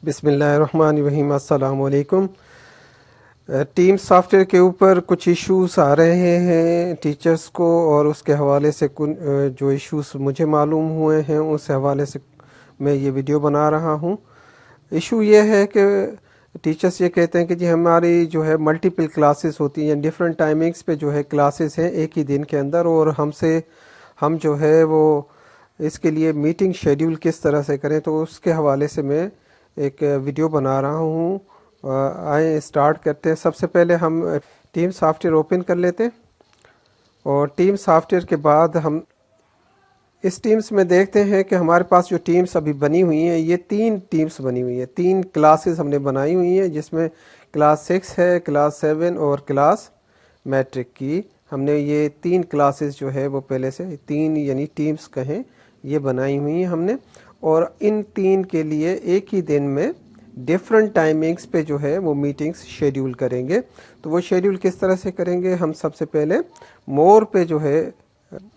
बिस्मिल्लाहिर्रहमानिर्रहीम। अस्सलाम वालेकुम। टीम सॉफ्टवेयर के ऊपर कुछ इश्यूज आ रहे हैं टीचर्स को, और उसके हवाले से जो इश्यूज मुझे मालूम हुए हैं उस हवाले से मैं ये वीडियो बना रहा हूँ। इशू ये है कि टीचर्स ये कहते हैं कि जी हमारी जो है मल्टीपल क्लासेस होती हैं, डिफरेंट टाइमिंग्स पे जो है क्लासेस हैं एक ही दिन के अंदर, और हम जो है वो इसके लिए मीटिंग शेड्यूल किस तरह से करें, तो उसके हवाले से मैं एक वीडियो बना रहा हूँ। आए स्टार्ट करते हैं। सबसे पहले हम टीम सॉफ्टवेयर ओपन कर लेते हैं, और टीम सॉफ्टवेयर के बाद हम इस टीम्स में देखते हैं कि हमारे पास जो टीम्स अभी बनी हुई हैं ये 3 टीम्स बनी हुई हैं, 3 क्लासेस हमने बनाई हुई हैं, जिसमें क्लास 6 है, क्लास 7 और क्लास मैट्रिक की। हमने ये 3 क्लासेस जो है वो पहले से 3 यानी टीम्स कहें ये बनाई हुई हैं हमने, और इन 3 के लिए एक ही दिन में डिफरेंट टाइमिंग्स पे जो है वो मीटिंग्स शेड्यूल करेंगे। तो वो शेड्यूल किस तरह से करेंगे, हम सबसे पहले मोर पे जो है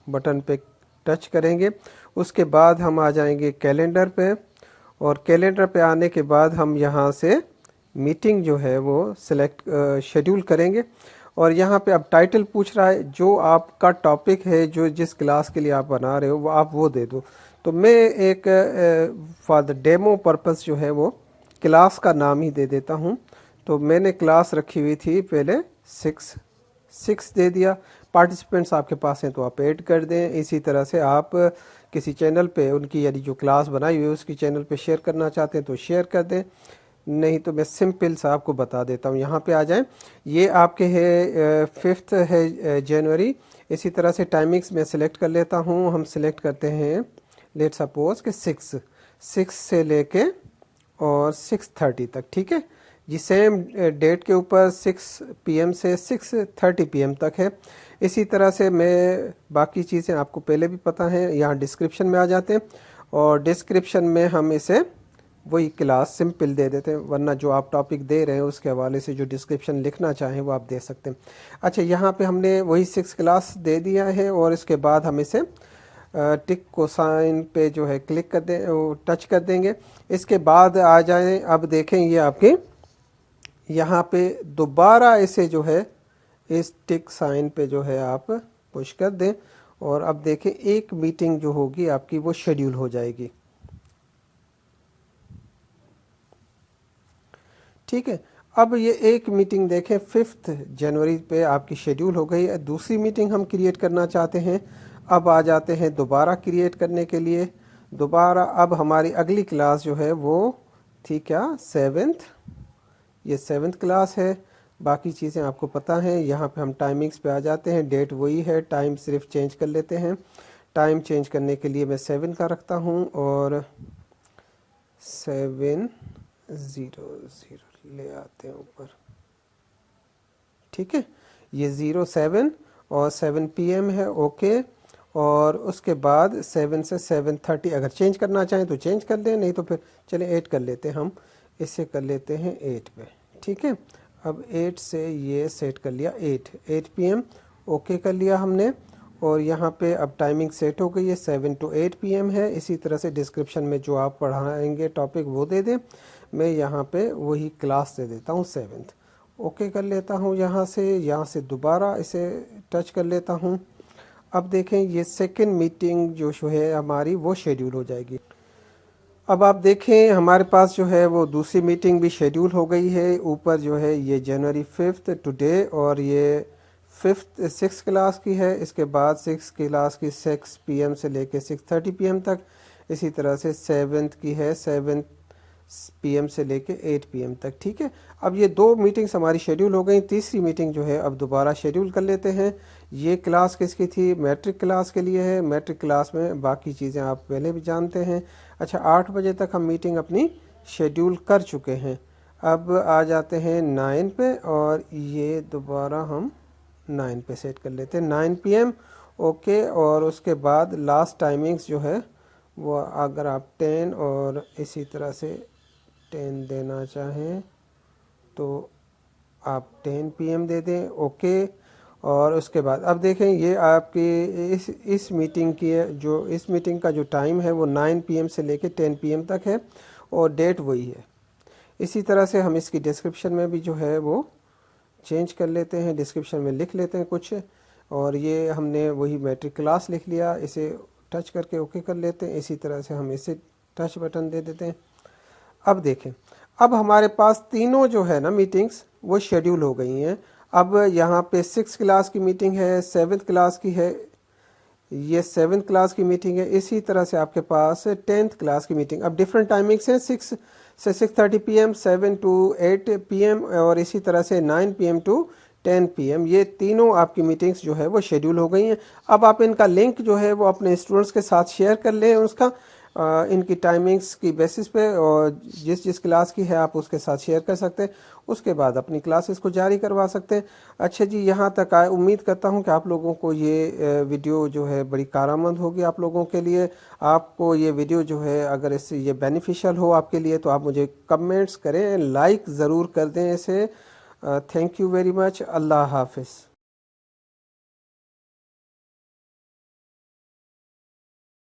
बटन पे टच करेंगे, उसके बाद हम आ जाएंगे कैलेंडर पे, और कैलेंडर पे आने के बाद हम यहाँ से मीटिंग जो है वो सिलेक्ट शेड्यूल करेंगे। और यहाँ पे अब टाइटल पूछ रहा है, जो आपका टॉपिक है जो जिस क्लास के लिए आप बना रहे हो वो आप वो दे दो। तो मैं एक फॉर द डेमो पर्पस जो है वो क्लास का नाम ही दे देता हूँ। तो मैंने क्लास रखी हुई थी पहले 6 दे दिया। पार्टिसिपेंट्स आपके पास हैं तो आप ऐड कर दें। इसी तरह से आप किसी चैनल पे उनकी यानी जो क्लास बनाई हुई है उसकी चैनल पे शेयर करना चाहते हैं तो शेयर कर दें, नहीं तो मैं सिंपल सा आपको बता देता हूँ। यहाँ पे आ जाएं, ये आपके है 5 है जनवरी। इसी तरह से टाइमिंग्स मैं सिलेक्ट कर लेता हूँ। हम सिलेक्ट करते हैं लेट सपोज कि 6 से लेके और 6:30 तक, ठीक है जी। सेम डेट के ऊपर 6 PM से 6:30 PM तक है। इसी तरह से मैं बाकी चीज़ें आपको पहले भी पता है, यहाँ डिस्क्रिप्शन में आ जाते हैं, और डिस्क्रिप्शन में हम इसे वही क्लास सिंपल दे देते हैं, वरना जो आप टॉपिक दे रहे हैं उसके हवाले से जो डिस्क्रिप्शन लिखना चाहें वो आप दे सकते हैं। अच्छा, यहाँ पे हमने वही 6 क्लास दे दिया है, और इसके बाद हम इसे टिक को साइन पे जो है क्लिक कर दें, टच कर देंगे। इसके बाद आ जाएं, अब देखें ये आपके यहाँ पे दोबारा इसे जो है इस टिक साइन पे जो है आप पुश कर दें, और अब देखें एक मीटिंग जो होगी आपकी वो शेड्यूल हो जाएगी, ठीक है। अब ये एक मीटिंग देखें 5 जनवरी पे आपकी शेड्यूल हो गई है। दूसरी मीटिंग हम क्रिएट करना चाहते हैं। अब आ जाते हैं दोबारा क्रिएट करने के लिए। दोबारा अब हमारी अगली क्लास जो है वो थी क्या, 7th। ये 7th क्लास है। बाकी चीज़ें आपको पता हैं। यहाँ पे हम टाइमिंग्स पे आ जाते हैं, डेट वही है, टाइम सिर्फ चेंज कर लेते हैं। टाइम चेंज करने के लिए मैं 7 का रखता हूँ, और 7:00 ले आते हैं ऊपर, ठीक है। ये 07 और 7 PM है, ओके। और उसके बाद 7 से 7:30 अगर चेंज करना चाहें तो चेंज कर दें, नहीं तो फिर चले 8 कर लेते हैं, हम इसे कर लेते हैं 8 पे, ठीक है। अब 8 से ये सेट कर लिया, 8 PM ओके कर लिया हमने। और यहाँ पे अब टाइमिंग सेट हो गई है, 7 to 8 PM है। इसी तरह से डिस्क्रिप्शन में जो आप पढ़ाएंगे टॉपिक वो दे दें। मैं यहाँ पे वही क्लास दे देता हूँ 7th, ओके कर लेता हूँ। यहाँ से दोबारा इसे टच कर लेता हूँ। अब देखें ये सेकंड मीटिंग जो है हमारी वो शेड्यूल हो जाएगी। अब आप देखें हमारे पास जो है वो दूसरी मीटिंग भी शेड्यूल हो गई है। ऊपर जो है ये जनवरी 5 टुडे, और ये 6 क्लास की है। इसके बाद 6 क्लास की 6 PM से लेके 6:30 PM तक। इसी तरह से 7th की है 7 PM से लेके 8 PM तक, ठीक है। अब ये 2 मीटिंग्स हमारी शेड्यूल हो गई। तीसरी मीटिंग जो है अब दोबारा शेड्यूल कर लेते हैं। ये क्लास किसकी थी, मैट्रिक क्लास के लिए है। मैट्रिक क्लास में बाकी चीज़ें आप पहले भी जानते हैं। अच्छा, 8 बजे तक हम मीटिंग अपनी शेड्यूल कर चुके हैं। अब आ जाते हैं 9 पे, और ये दोबारा हम 9 पे सेट कर लेते हैं, 9 PM ओके। और उसके बाद लास्ट टाइमिंग्स जो है वो अगर आप 10 और इसी तरह से 10 देना चाहें तो आप 10 PM दे दें, ओके। और उसके बाद अब देखें ये आपकी इस मीटिंग की इस मीटिंग का जो टाइम है वो 9 PM से लेके 10 PM तक है, और डेट वही है। इसी तरह से हम इसकी डिस्क्रिप्शन में भी जो है वो चेंज कर लेते हैं, डिस्क्रिप्शन में लिख लेते हैं कुछ, और ये हमने वही मैट्रिक क्लास लिख लिया, इसे टच करके ओके कर लेते हैं। इसी तरह से हम इसे टच बटन दे देते हैं। अब देखें, अब हमारे पास तीनों जो है ना मीटिंग्स वो शेड्यूल हो गई हैं। अब यहाँ पे 6 क्लास की मीटिंग है, 7th क्लास की है, ये 7th क्लास की मीटिंग है। इसी तरह से आपके पास 10th क्लास की मीटिंग, अब डिफरेंट टाइमिंग्स हैं, 6 से 6:30 PM, 7 to 8 PM, और इसी तरह से 9 PM to 10 PM। ये तीनों आपकी मीटिंग्स जो है वो शेड्यूल हो गई हैं। अब आप इनका लिंक जो है वो अपने स्टूडेंट्स के साथ शेयर कर लें उसका, इनकी टाइमिंग्स की बेसिस पे, और जिस जिस क्लास की है आप उसके साथ शेयर कर सकते हैं। उसके बाद अपनी क्लासेस को जारी करवा सकते हैं। अच्छा जी, यहाँ तक आए, उम्मीद करता हूँ कि आप लोगों को ये वीडियो जो है बड़ी कारआमद होगी आप लोगों के लिए। आपको ये वीडियो जो है अगर इससे ये बेनिफिशियल हो आपके लिए तो आप मुझे कमेंट्स करें, लाइक ज़रूर कर दें इसे। Thank you very much. अल्लाह हाफिज़।